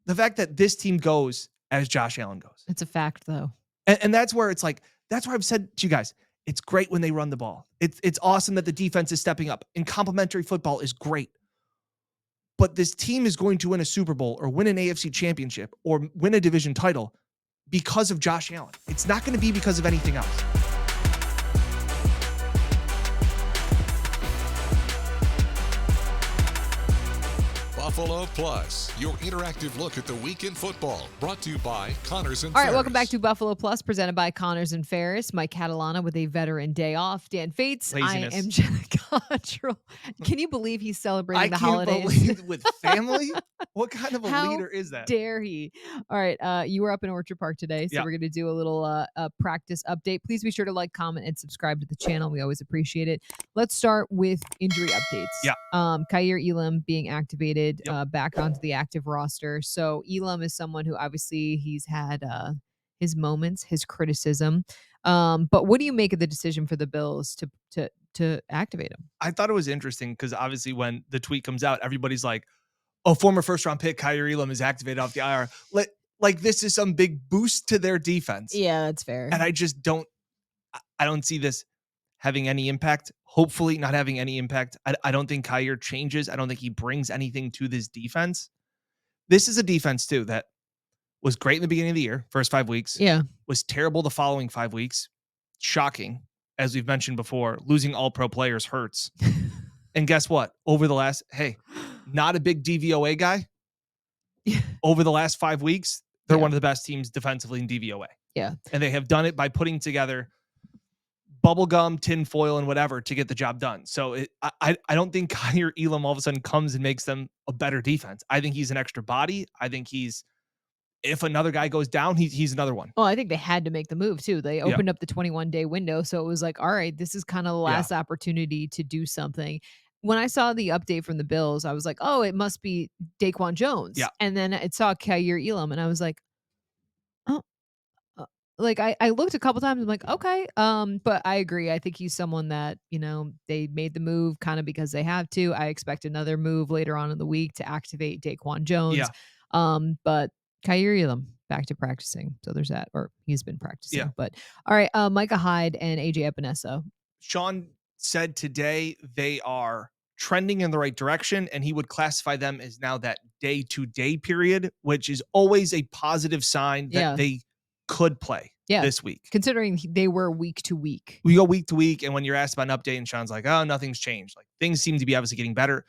the fact that this team goes as Josh Allen goes. It's a fact, though. And that's where it's like, that's why I've said to you guys, it's great when they run the ball. It's awesome that the defense is stepping up, and complementary football is great. But this team is going to win a Super Bowl or win an AFC championship or win a division title because of Josh Allen. It's not going to be because of anything else. Buffalo Plus, your interactive look at the week in football, brought to you by Connors and All Ferris. right, welcome back to Buffalo Plus, presented by Connors and Ferris. Mike Catalana with a veteran day off. Dan Fates. Laziness. I am Jenna Cottrell. Can you believe he's celebrating the holidays? I can't believe with family? What kind of a leader is that? Dare he? All right, you were up in Orchard Park today, so we're going to do a little practice update. Please be sure to like, comment, and subscribe to the channel. We always appreciate it. Let's start with injury updates. Yeah. Keion Elum being activated back onto the active roster. So Elum is someone who obviously he's had his moments, his criticism. But what do you make of the decision for the Bills to activate him? I thought it was interesting because obviously when the tweet comes out, everybody's like, "Oh, former first-round pick Keion Elum is activated off the IR." Like this is some big boost to their defense. Yeah, that's fair. And I just don't see this having any impact. Hopefully not having any impact. I don't think Keion changes. I don't think he brings anything to this defense. This is a defense too that was great in the beginning of the year, first 5 weeks. Yeah. Was terrible the following 5 weeks. Shocking. As we've mentioned before, losing all pro players hurts. And guess what? Over the last, not a big DVOA guy. Over the last 5 weeks, they're one of the best teams defensively in DVOA. Yeah. And they have done it by putting together bubblegum, tinfoil, and whatever to get the job done. So I don't think Keion Elum all of a sudden comes and makes them a better defense. I think he's an extra body. I think if another guy goes down, he's another one. Well, I think they had to make the move too. They opened up the 21-day window. So it was like, all right, this is kind of the last opportunity to do something. When I saw the update from the Bills, I was like, oh, it must be Daquan Jones. Yeah. And then it saw Keion Elum and I was like, oh, like I looked a couple times. I'm like, okay. But I agree. I think he's someone that, they made the move kind of because they have to. I expect another move later on in the week to activate Daquan Jones. Yeah. But Keion Elum back to practicing. So there's that, or he's been practicing. Yeah. But all right, Micah Hyde and AJ Epinesa. Sean said today they are trending in the right direction, and he would classify them as now that day-to-day period, which is always a positive sign that they could play this week. Considering they were week to week. We go week to week, and when you're asked about an update, and Sean's like, oh, nothing's changed. Like things seem to be obviously getting better.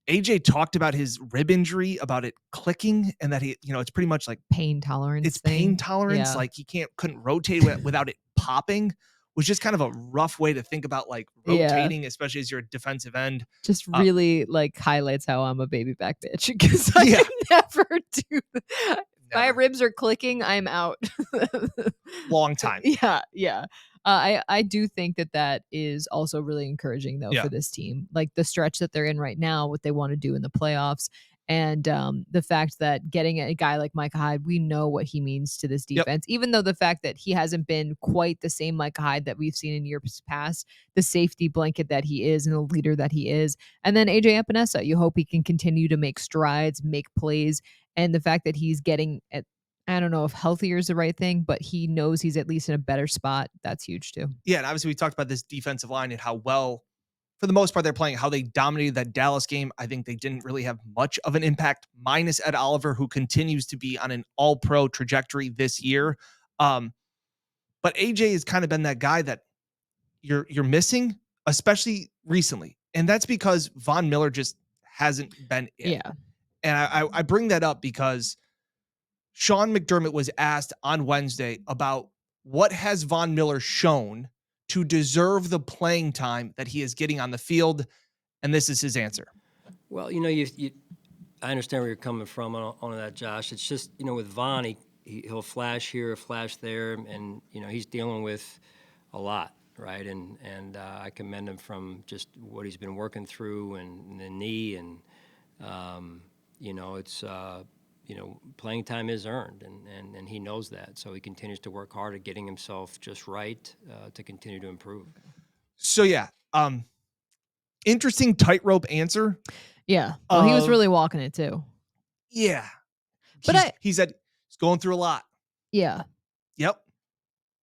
AJ talked about his rib injury, about it clicking, and that it's pretty much like pain tolerance. It's pain tolerance. Yeah. Like he couldn't rotate without it popping, which is kind of a rough way to think about like rotating, especially as your defensive end. Just really like highlights how I'm a baby back bitch because I can never do that. My ribs are clicking, I'm out. Long time. Yeah. I do think that is also really encouraging though for this team. Like the stretch that they're in right now, what they want to do in the playoffs, and the fact that getting a guy like Micah Hyde, we know what he means to this defense. Even though the fact that he hasn't been quite the same Micah Hyde that we've seen in years past, the safety blanket that he is and the leader that he is. And then AJ Epinesa, you hope he can continue to make strides, make plays. And the fact that he's getting at, I don't know if healthier is the right thing, but he knows he's at least in a better spot. That's huge too. Yeah. And obviously we talked about this defensive line and how well, for the most part, they're playing, how they dominated that Dallas game. I think they didn't really have much of an impact, minus Ed Oliver, who continues to be on an all-pro trajectory this year. But AJ has kind of been that guy that you're missing, especially recently. And that's because Von Miller just hasn't been in. Yeah. And I bring that up because Sean McDermott was asked on Wednesday about what has Von Miller shown to deserve the playing time that he is getting on the field. And this is his answer. Well, I understand where you're coming from on that, Josh. It's just, with Von, he'll flash here, flash there, and, he's dealing with a lot, right? And I commend him from just what he's been working through and the knee and, it's, playing time is earned, and he knows that. So he continues to work hard at getting himself just right to continue to improve. So, interesting tightrope answer. Yeah. Well, he was really walking it too. Yeah. But he said he's going through a lot. Yeah. Yep.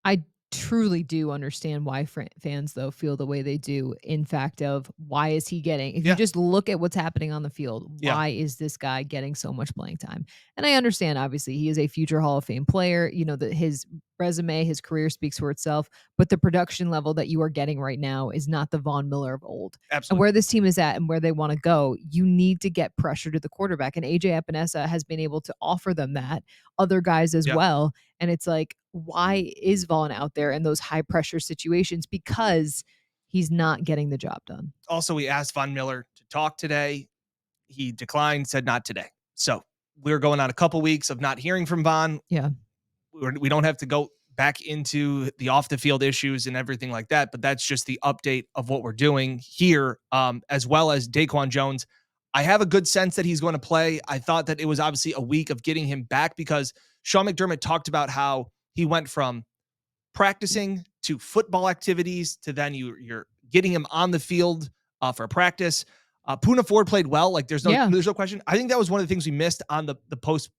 I truly do understand why fans, though, feel the way they do. In fact, of why is he getting? If you just look at what's happening on the field, why is this guy getting so much playing time? And I understand, obviously, he is a future Hall of Fame player. You know that his resume, his career speaks for itself. But the production level that you are getting right now is not the Von Miller of old. Absolutely. And where this team is at and where they want to go, you need to get pressure to the quarterback. And AJ Epinesa has been able to offer them that. Other guys as well. And it's like, why is Vaughn out there in those high pressure situations? Because he's not getting the job done. Also, we asked Von Miller to talk today. He declined, said not today. So we're going on a couple weeks of not hearing from Von. Yeah. We don't have to go back into the off the field issues and everything like that, but that's just the update of what we're doing here, as well as Daquan Jones. I have a good sense that he's going to play. I thought that it was obviously a week of getting him back because Sean McDermott talked about how he went from practicing to football activities to then you're getting him on the field for practice. Poona Ford played well. Like there's no question. I think that was one of the things we missed on the post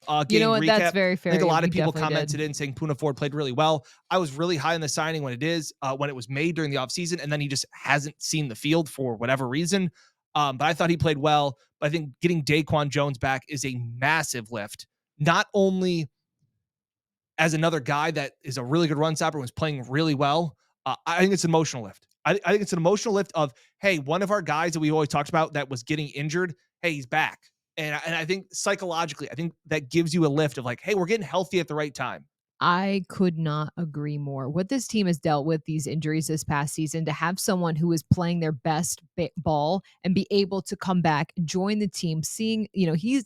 game you know what? recap. That's very fair. I think a lot of people commented in saying Poona Ford played really well. I was really high on the signing when it was made during the offseason, and then he just hasn't seen the field for whatever reason. But I thought he played well. But I think getting Daquan Jones back is a massive lift. Not only as another guy that is a really good run stopper and was playing really well, I think it's an emotional lift. I think it's an emotional lift of, hey, one of our guys that we always talked about that was getting injured, hey, he's back. And I think psychologically, I think that gives you a lift of like, hey, we're getting healthy at the right time. I could not agree more. What this team has dealt with, these injuries this past season, to have someone who is playing their best ball and be able to come back, join the team, seeing, you know, he's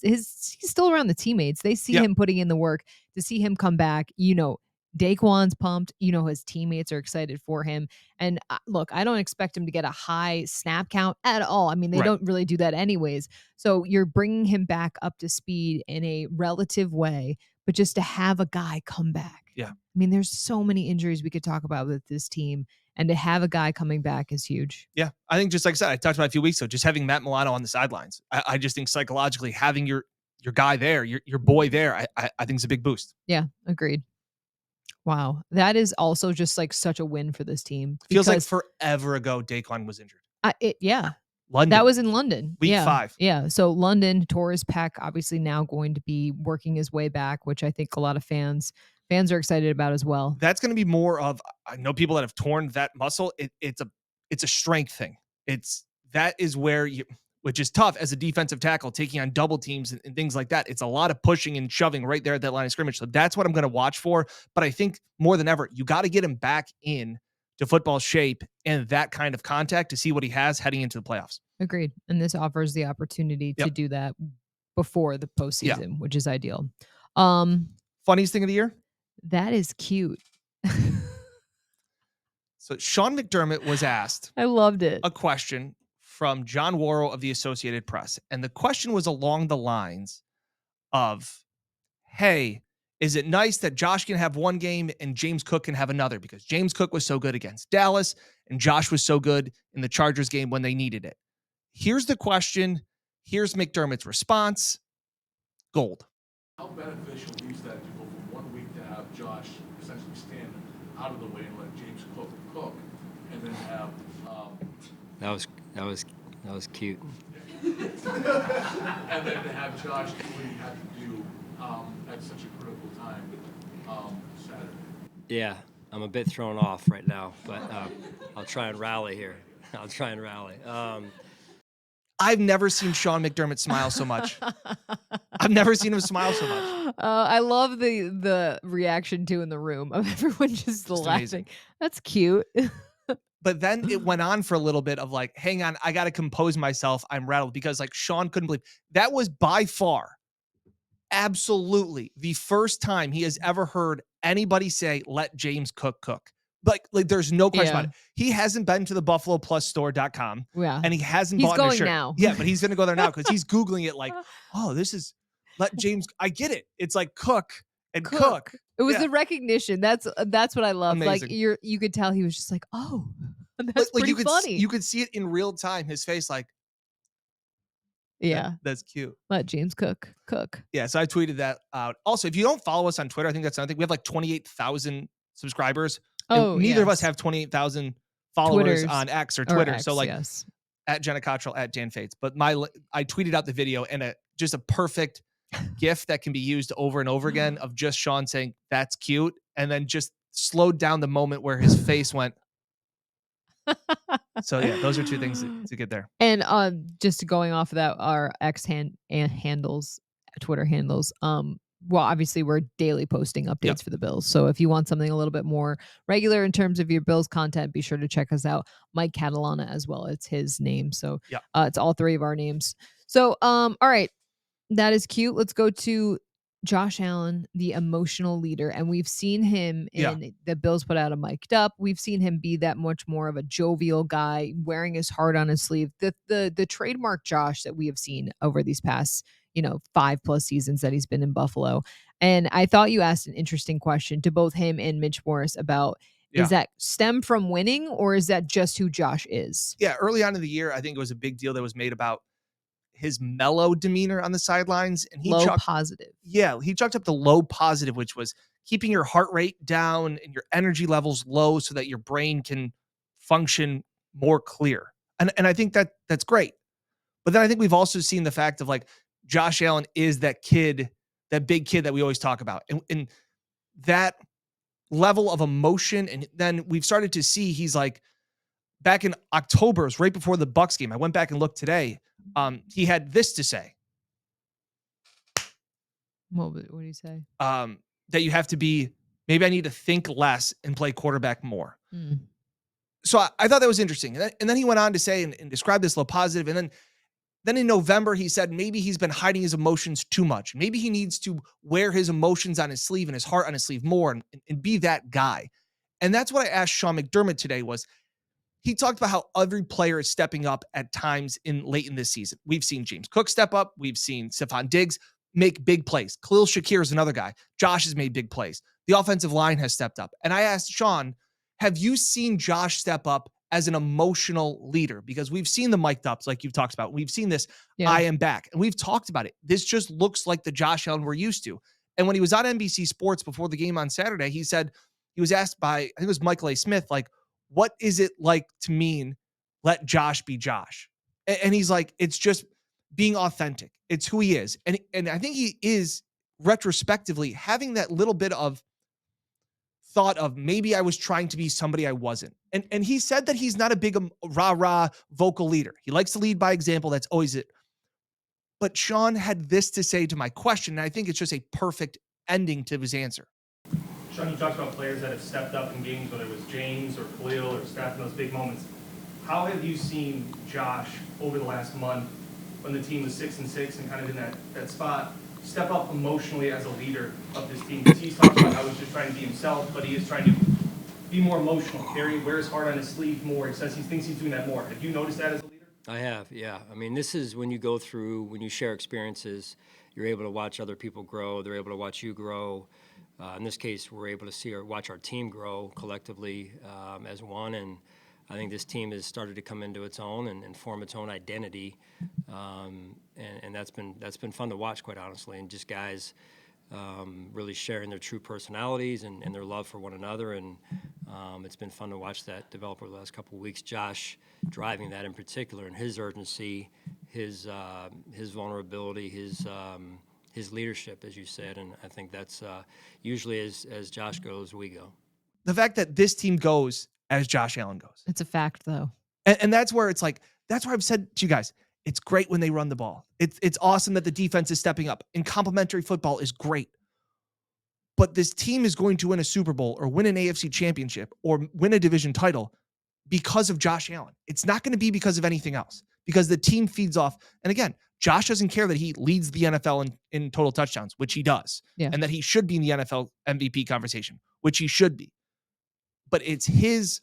still around the teammates. They see him putting in the work. To see him come back, you know, Daquan's pumped. You know, his teammates are excited for him. And look, I don't expect him to get a high snap count at all. I mean, they don't really do that anyways. So you're bringing him back up to speed in a relative way. But just to have a guy come back. Yeah. I mean, there's so many injuries we could talk about with this team. And to have a guy coming back is huge. Yeah. I think just like I said, I talked about a few weeks ago, just having Matt Milano on the sidelines. I just think psychologically having your guy there, your boy there, I think is a big boost. Yeah, agreed. Wow. That is also just like such a win for this team. Feels like forever ago Daquan was injured. London. That was in London. Week 5. Yeah. So London, tore his pec, obviously now going to be working his way back, which I think a lot of fans are excited about as well. That's going to be more of, I know people that have torn that muscle. It's a strength thing. That is where which is tough as a defensive tackle, taking on double teams and things like that. It's a lot of pushing and shoving right there at that line of scrimmage. So that's what I'm going to watch for. But I think more than ever, you got to get him back in to football shape and that kind of contact to see what he has heading into the playoffs. Agreed. And this offers the opportunity to do that before the postseason, which is ideal. Funniest thing of the year? That is cute. So Sean McDermott was asked I loved it. A question from John Worrell of the Associated Press. And the question was along the lines of, hey, is it nice that Josh can have one game and James Cook can have another? Because James Cook was so good against Dallas and Josh was so good in the Chargers game when they needed it. Here's the question. Here's McDermott's response. Gold. How beneficial is that to go from 1 week to have Josh essentially stand out of the way and let James cook and then have That was cute. and then to have Josh do what he had to do at such a critical time Saturday. Yeah, I'm a bit thrown off right now, but I'll try and rally here. I've never seen Sean McDermott smile so much. I've never seen him smile so much. I love the reaction too in the room of everyone just laughing. Amazing. That's cute. But then it went on for a little bit of like, hang on, I got to compose myself. I'm rattled because like Sean couldn't believe that was by far absolutely the first time he has ever heard anybody say, let James cook. Like there's no question about it. He hasn't been to the BuffaloPlusStore.com. Yeah. And he hasn't he's bought going a shirt. now. Yeah, but he's going to go there now because he's Googling it like, oh, this is let James. I get it. It's like cook and cook. It was the recognition. That's what I love. Amazing. Like you could tell he was just like, oh, that's like pretty funny. You could see it in real time. His face like, Yeah. That's cute. Let James cook. Yeah, so I tweeted that out. Also, if you don't follow us on Twitter, I think that's another thing. We have like 28,000 subscribers. And Oh, neither of us yes. have 28,000 followers Twitters on X or Twitter. So X, like yes. at Jenna Cottrell, at Dan Fates. But I tweeted out the video and just a perfect GIF that can be used over and over again of just Sean saying, "That's cute," and then just slowed down the moment where his face went. So yeah, those are two things to get there. And just going off of that, our handles, Twitter handles. Well, obviously we're daily posting updates for the Bills. So if you want something a little bit more regular in terms of your Bills content, be sure to check us out. Mike Catalana as well. It's his name. So it's all three of our names. So all right. That is cute. Let's go to Josh Allen, the emotional leader. And we've seen him in the Bills put out a mic'd up. We've seen him be that much more of a jovial guy, wearing his heart on his sleeve. The trademark Josh that we have seen over these past, 5+ seasons that he's been in Buffalo. And I thought you asked an interesting question to both him and Mitch Morse about is that stem from winning or is that just who Josh is? Yeah, early on in the year, I think it was a big deal that was made about his mellow demeanor on the sidelines, and he positive. Yeah, he chucked up the low positive, which was keeping your heart rate down and your energy levels low so that your brain can function more clear. And I think that's great. But then I think we've also seen the fact of like Josh Allen is that kid, that big kid that we always talk about. And that level of emotion, and then we've started to see he's like back in October, it was right before the Bucs game. I went back and looked today. He had this to say. What do you say? That you have to be, maybe I need to think less and play quarterback more. Mm. So I thought that was interesting. And then he went on to say and describe this low positive. And then in November, he said maybe he's been hiding his emotions too much. Maybe he needs to wear his emotions on his sleeve and his heart on his sleeve more and be that guy. And that's what I asked Sean McDermott today was, he talked about how every player is stepping up at times late in this season. We've seen James Cook step up. We've seen Stephon Diggs make big plays. Khalil Shakir is another guy. Josh has made big plays. The offensive line has stepped up. And I asked Sean, have you seen Josh step up as an emotional leader? Because we've seen the mic'd ups like you've talked about. We've seen this, I am back. And we've talked about it. This just looks like the Josh Allen we're used to. And when he was on NBC Sports before the game on Saturday, he said, he was asked by, I think it was Michael A. Smith, like, what is it like to mean let Josh be Josh? And he's like, it's just being authentic. It's who he is. And I think he is retrospectively having that little bit of thought of maybe I was trying to be somebody I wasn't. And he said that he's not a big rah-rah vocal leader. He likes to lead by example. That's always it. But Sean had this to say to my question, and I think it's just a perfect ending to his answer. Sean, you talked about players that have stepped up in games, whether it was James or Khalil or Steph in those big moments. How have you seen Josh over the last month when the team was 6-6 and kind of in that spot, step up emotionally as a leader of this team? Because he's talking about how he's just trying to be himself, but he is trying to be more emotional, wear his heart on his sleeve more. He says he thinks he's doing that more. Have you noticed that as a leader? I have, yeah. I mean, this is when you share experiences, you're able to watch other people grow. They're able to watch you grow. In this case, we're able to watch our team grow collectively as one, and I think this team has started to come into its own and form its own identity, and that's been fun to watch, quite honestly, and just guys really sharing their true personalities and their love for one another, and it's been fun to watch that develop over the last couple of weeks. Josh driving that in particular, and his urgency, his vulnerability, his leadership, as you said, and I think that's usually as Josh goes, we go. The fact that this team goes as Josh Allen goes. It's a fact, though. And that's where it's like, that's where I've said to you guys, it's great when they run the ball. It's awesome that the defense is stepping up, and complementary football is great. But this team is going to win a Super Bowl or win an AFC championship or win a division title because of Josh Allen. It's not going to be because of anything else, because the team feeds off. And again, Josh doesn't care that he leads the NFL in total touchdowns, which he does, and that he should be in the NFL MVP conversation, which he should be. But it's his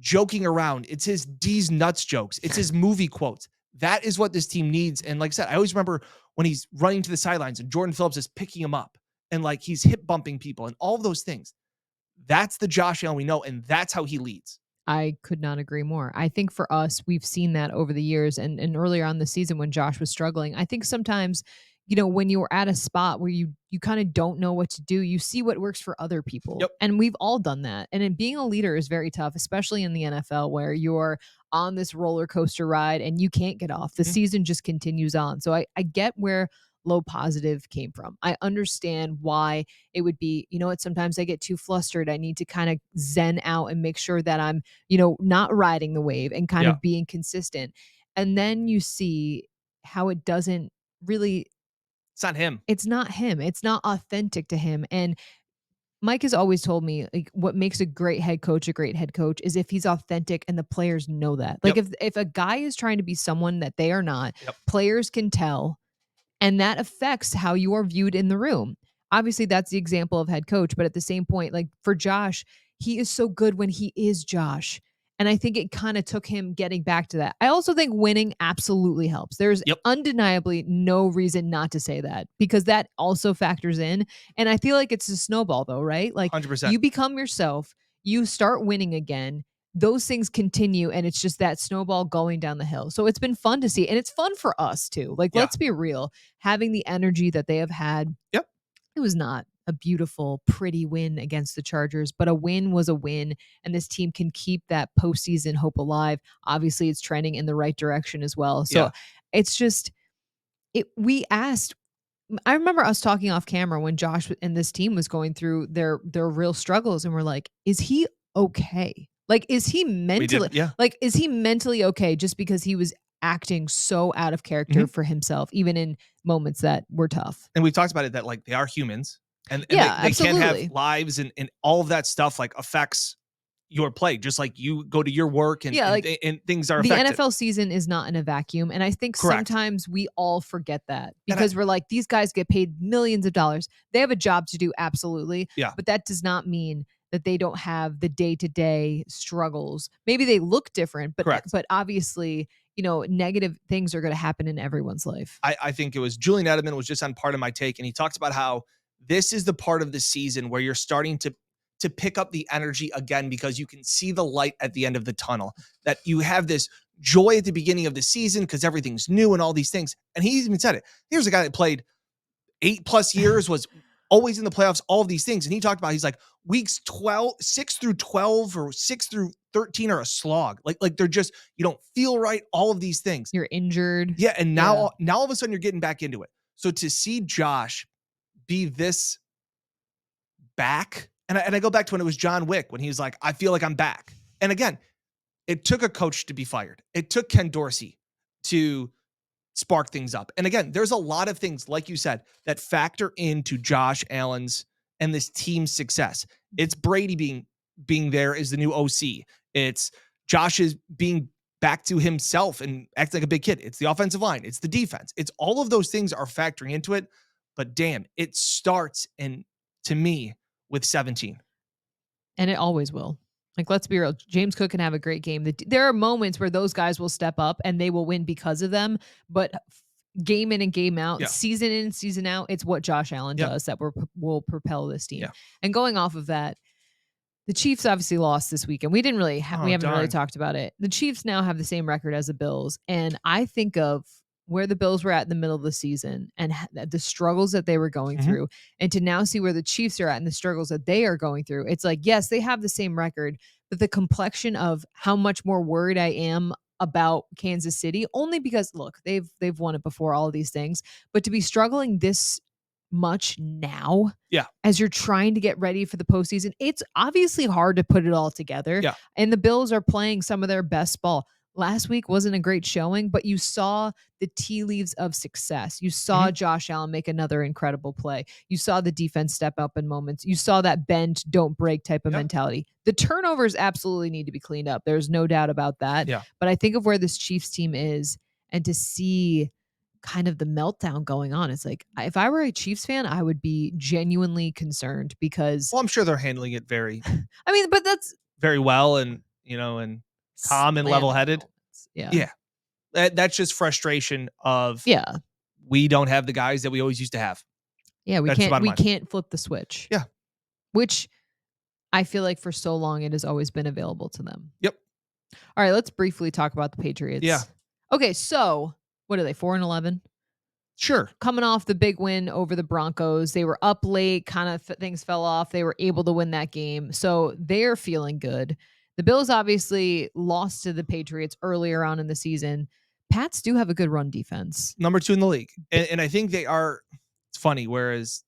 joking around. It's his D's nuts jokes. It's his movie quotes. That is what this team needs. And like I said, I always remember when he's running to the sidelines and Jordan Phillips is picking him up and like he's hip bumping people and all of those things. That's the Josh Allen we know, and that's how he leads. I could not agree more. I think for us, we've seen that over the years and earlier on the season when Josh was struggling. I think sometimes, when you're at a spot where you kind of don't know what to do, you see what works for other people. Yep. And we've all done that. And in being a leader is very tough, especially in the NFL where you're on this roller coaster ride and you can't get off. The season just continues on. So I get where low positive came from. I understand why it would be, sometimes I get too flustered. I need to kind of zen out and make sure that I'm, not riding the wave and kind of being consistent. And then you see how it doesn't really. It's not him. It's not him. It's not authentic to him. And Mike has always told me, like, what makes a great head coach is if he's authentic and the players know that. Like, if a guy is trying to be someone that they are not, players can tell. And that affects how you are viewed in the room. Obviously, that's the example of head coach. But at the same point, like for Josh, he is so good when he is Josh. And I think it kind of took him getting back to that. I also think winning absolutely helps. There's undeniably no reason not to say that because that also factors in. And I feel like it's a snowball though, right? Like 100%. You become yourself, you start winning again. Those things continue and it's just that snowball going down the hill. So it's been fun to see. And it's fun for us too. Like, let's be real. Having the energy that they have had. Yep. It was not a beautiful, pretty win against the Chargers, but a win was a win. And this team can keep that postseason hope alive. Obviously, it's trending in the right direction as well. So it's just, I remember us talking off camera when Josh and this team was going through their real struggles. And we're like, is he okay? Like, is he mentally, is he mentally okay just because he was acting so out of character for himself, even in moments that were tough? And we've talked about it that like they are humans and they can have lives and all of that stuff like affects your play, just like you go to your work and things are affected. The NFL season is not in a vacuum. And I think sometimes we all forget that because we're like, these guys get paid millions of dollars. They have a job to do. Absolutely. Yeah. But that does not mean that they don't have the day-to-day struggles. Maybe they look different, but obviously, negative things are going to happen in everyone's life. I think it was Julian Edelman was just on Part of My Take, and he talked about how this is the part of the season where you're starting to pick up the energy again because you can see the light at the end of the tunnel, that you have this joy at the beginning of the season because everything's new and all these things. And he even said it. Here's a guy that played 8+ years, was always in the playoffs, all of these things. And he talked about, he's like, weeks 6 through 12 or 6 through 13 are a slog. Like they're just, you don't feel right. All of these things. You're injured. Yeah. And now all of a sudden you're getting back into it. So to see Josh be this back, and I go back to when it was John Wick, when he was like, I feel like I'm back. And again, it took a coach to be fired. It took Ken Dorsey to spark things up. And again, there's a lot of things, like you said, that factor into Josh Allen's and this team's success. It's Brady being there as the new OC. It's Josh is being back to himself and acting like a big kid. It's the offensive line. It's the defense. It's all of those things are factoring into it. But damn, it starts, and to me, with 17. And it always will. Like, let's be real. James Cook can have a great game. There are moments where those guys will step up and they will win because of them. But game in and game out, season in and season out, it's what Josh Allen does that will propel this team. Yeah. And going off of that, the Chiefs obviously lost this week, and we haven't really talked about it. The Chiefs now have the same record as the Bills. And I think of where the Bills were at in the middle of the season and the struggles that they were going through, and to now see where the Chiefs are at and the struggles that they are going through. It's like, yes, they have the same record, but the complexion of how much more worried I am about Kansas City, only because look, they've won it before, all of these things, but to be struggling this much now, as you're trying to get ready for the postseason, it's obviously hard to put it all together. Yeah. And the Bills are playing some of their best ball. Last week wasn't a great showing, but you saw the tea leaves of success. You saw Josh Allen make another incredible play. You saw the defense step up in moments. You saw that bend, don't break type of mentality. The turnovers absolutely need to be cleaned up. There's no doubt about that. Yeah. But I think of where this Chiefs team is, and to see kind of the meltdown going on, it's like, if I were a Chiefs fan, I would be genuinely concerned because... Well, I'm sure they're handling it very... I mean, but that's... very well, and, and calm and level-headed. Yeah. That's just frustration of we don't have the guys that we always used to have. Yeah, we can't flip the switch. Yeah. Which I feel like for so long it has always been available to them. Yep. All right, let's briefly talk about the Patriots. Yeah. Okay, so what are they, 4-11? Sure. Coming off the big win over the Broncos. They were up late, kind of things fell off. They were able to win that game. So they're feeling good. The Bills obviously lost to the Patriots earlier on in the season. Pats do have a good run defense. Number 2 in the league. And I think they are, it's funny, whereas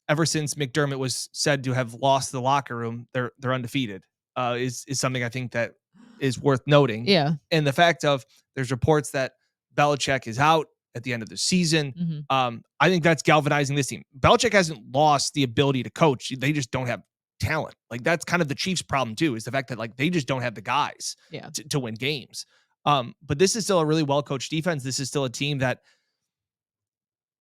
ever since McDermott was said to have lost the locker room, they're undefeated, is something I think that is worth noting. Yeah. And the fact of there's reports that Belichick is out at the end of the season. Mm-hmm. I think that's galvanizing this team. Belichick hasn't lost the ability to coach. They just don't have talent. Like that's kind of the Chiefs' problem too, is the fact that like they just don't have the guys to win games. But this is still a really well-coached defense. This is still a team that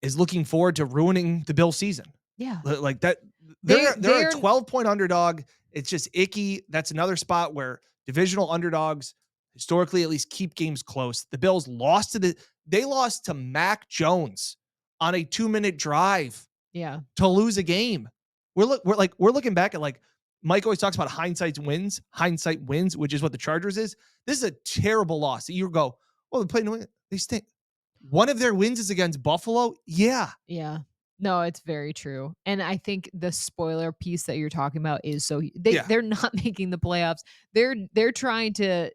is looking forward to ruining the Bills season. Yeah. Like that. They're a 12-point underdog. It's just icky. That's another spot where divisional underdogs historically at least keep games close. The Bills lost to Mac Jones on a 2-minute drive. Yeah. To lose a game. We're looking back at like Mike always talks about hindsight wins, which is what the Chargers is. This is a terrible loss. You go, well, they played New England. They stink. One of their wins is against Buffalo. Yeah. Yeah. No, it's very true. And I think the spoiler piece that you're talking about is they're not making the playoffs. They're trying to,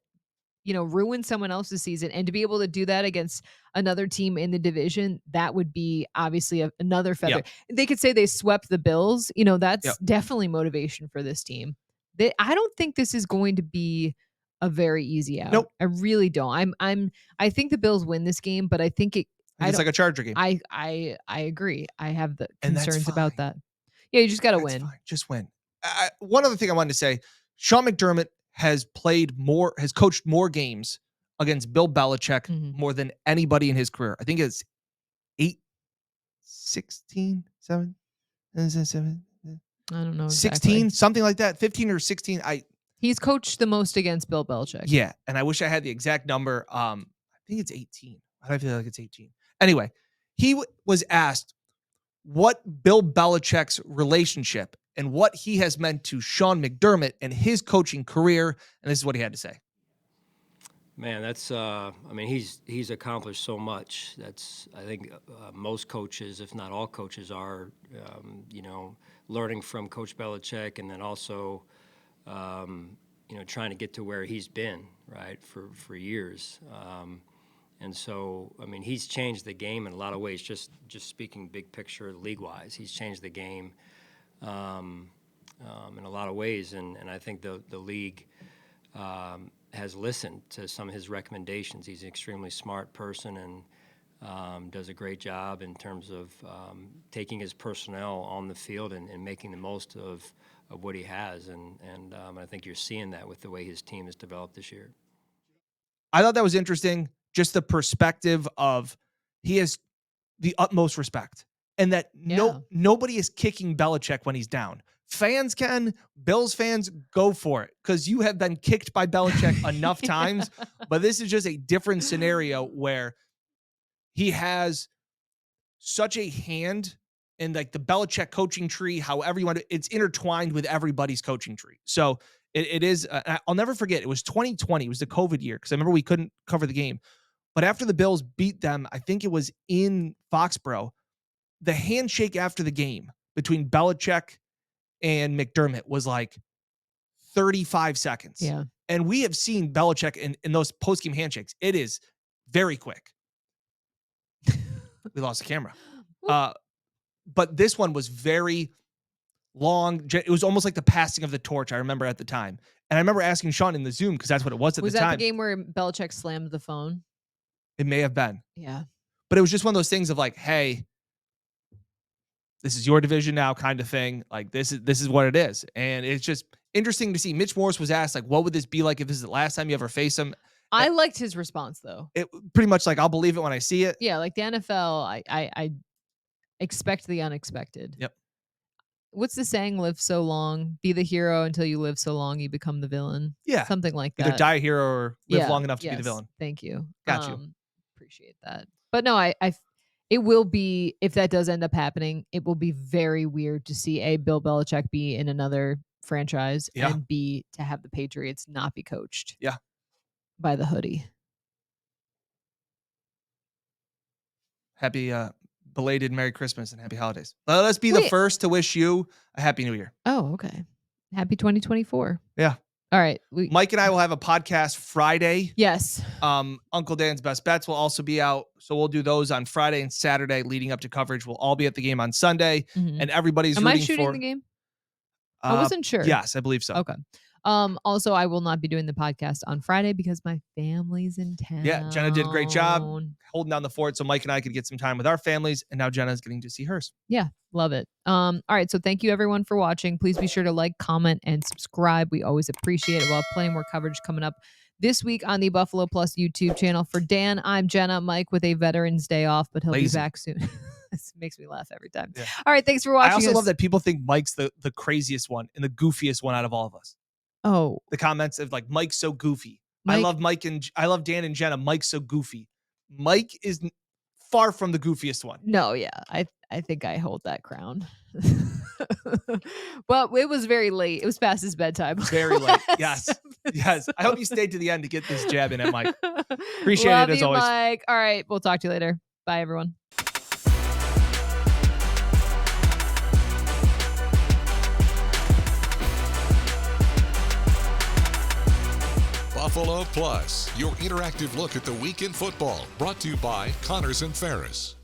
ruin someone else's season, and to be able to do that against another team in the division, that would be obviously another feather. Yep. They could say they swept the Bills. That's definitely motivation for this team. I don't think this is going to be a very easy out. Nope. I really don't. I think the Bills win this game, but I think it's like a Charger game. I agree. I have the concerns about fine. that. Yeah, you just got to win. Fine. Just win. One other thing I wanted to say, Sean McDermott has coached more games against Bill Belichick more than anybody in his career. I think it's 7. I don't know. 16, exactly. something like that. 15 or 16. He's coached the most against Bill Belichick. Yeah, and I wish I had the exact number. I think it's 18. I feel like it's 18. Anyway, he was asked what Bill Belichick's relationship and what he has meant to Sean McDermott and his coaching career, and this is what he had to say. Man, that's he's accomplished so much. I think most coaches, if not all coaches, are learning from Coach Belichick, and then also trying to get to where he's been, right, for years. And so, he's changed the game in a lot of ways. Just speaking big picture, league-wise, he's changed the game in a lot of ways. And I think the league has listened to some of his recommendations. He's an extremely smart person and does a great job in terms of taking his personnel on the field and making the most of what he has. And I think you're seeing that with the way his team has developed this year. I thought that was interesting. Just the perspective of he has the utmost respect, and that nobody is kicking Belichick when he's down. Fans can, Bills fans, go for it, because you have been kicked by Belichick enough times. But this is just a different scenario where he has such a hand in like the Belichick coaching tree, however you want to, it's intertwined with everybody's coaching tree. So it is, I'll never forget, it was 2020. It was the COVID year, because I remember we couldn't cover the game. But after the Bills beat them, I think it was in Foxborough, the handshake after the game between Belichick and McDermott was like 35 seconds. Yeah. And we have seen Belichick in those post-game handshakes. It is very quick. We lost the camera. But this one was very long. It was almost like the passing of the torch, I remember at the time. And I remember asking Sean in the Zoom, because that's what it was at the time. Was that the game where Belichick slammed the phone? It may have been. Yeah. But it was just one of those things of like, hey, this is your division now kind of thing. Like, this is what it is. And it's just interesting to see. Mitch Morse was asked, like, what would this be like if this is the last time you ever face him? I liked his response, though. It pretty much like, I'll believe it when I see it. Yeah, like the NFL, I expect the unexpected. Yep. What's the saying? Live so long, be the hero until you live so long, you become the villain. Yeah. Something like that. Either die a hero or live long enough to be the villain. Thank you. Got you. Appreciate that. But no, it will be, if that does end up happening, it will be very weird to see Bill Belichick be in another franchise and B, to have the Patriots not be coached. Yeah. by the hoodie. Happy belated Merry Christmas and Happy Holidays. Let us be the first to wish you a Happy New Year. Oh, okay. Happy 2024. Yeah. All right. Mike and I will have a podcast Friday. Yes. Uncle Dan's Best Bets will also be out. So we'll do those on Friday and Saturday leading up to coverage. We'll all be at the game on Sunday. And everybody's Am rooting I shooting for the game? I wasn't sure. Yes, I believe so. Okay. Also, I will not be doing the podcast on Friday because my family's in town. Yeah, Jenna did a great job holding down the fort so Mike and I could get some time with our families, and now Jenna's getting to see hers. Yeah, love it. All right, so thank you everyone for watching. Please be sure to like, comment, and subscribe. We always appreciate it. We'll have plenty more coverage coming up this week on the Buffalo Plus YouTube channel. For Dan, I'm Jenna. Mike with a Veterans Day off, but he'll be back soon. This makes me laugh every time. Yeah. All right, thanks for watching. I also love that people think Mike's the craziest one and the goofiest one out of all of us. Oh, the comments of like Mike's so goofy. I love Dan and Jenna. Mike's so goofy. Mike is far from the goofiest one. No, yeah, I think I hold that crown. Well, it was very late. It was past his bedtime. Very late. Yes. Yes. I hope you stayed to the end to get this jab in at Mike. Appreciate love it as you, always. Mike. All right, we'll talk to you later. Bye, everyone. Buffalo Plus, your interactive look at the week in football, brought to you by Connors and Ferris.